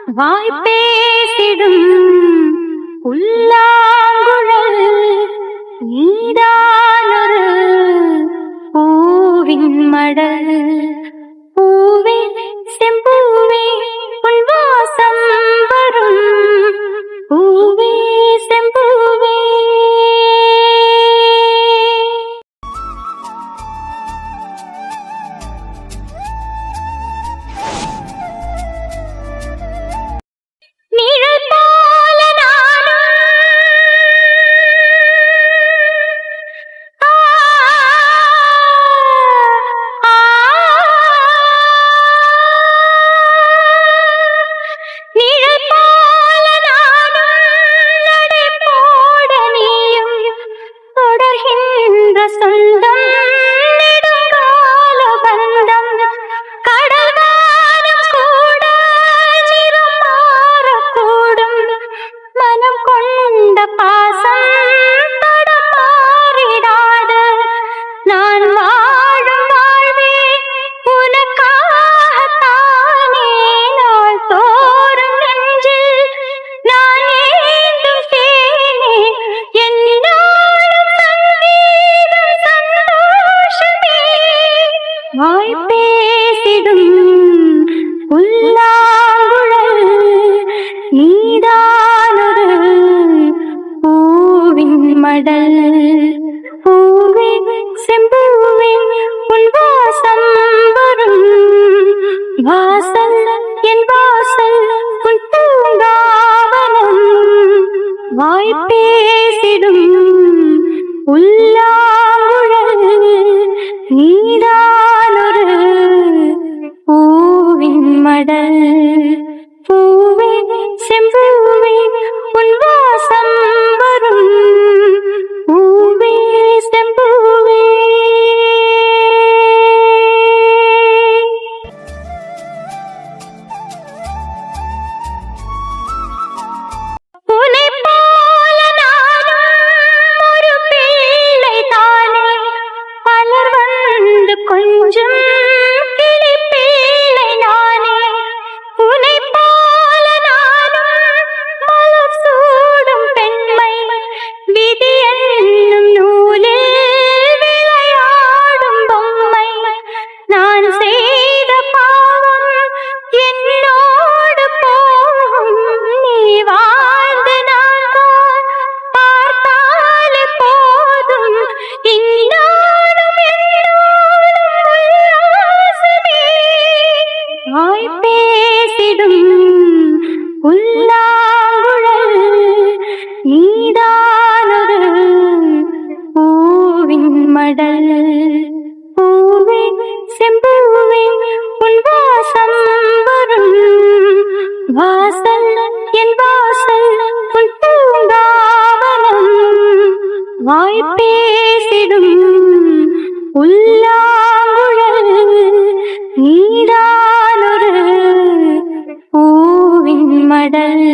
வாய்ப்பேசிடும் புல்லாங்குழல் நீதானொரு பூவின் மடல். பூவே செம்பூவே உன் வாசம் வரும் பூவே செம்பூவே. வாய்ப்பேசிடும் புல்லாங்குழல் நீதானொரு பூவின் மடல். பூவே செம்பூவே உன் வாசம் வரும் வாசல் என் வாசல் உன் பூங்காவனம். வாய்ப்பேசிடும் புல்லாங்குழல் நீதானொரு பூவின் மடல். பூவே செம்பூவே உன் வாசம் வரும் பூவே செம்பூவே. கொஞ்சம் கிளி பிள்ளை நானே உன்னை போல நானும் மலர் சூடும் பெண்மை. விதி என்னும் நூலில் விளையாடும் பொம்மை. நான் செய்த பாவம் என்னோடு போகும். நீ வாழ்ந்து நான் பார்த்தாலே போதும். வாய்ப்பேசிடும் புல்லாங்குழல் நீதானொரு பூவின் மடல். பூவே செம்பூவே உன் வாசம் வரும் வாசல் என் வாசல் உன் பூங்காவனம். வாய்ப்பேசிடும் புல்லாங்குழல் நீதானொரு பூவின் மடல்.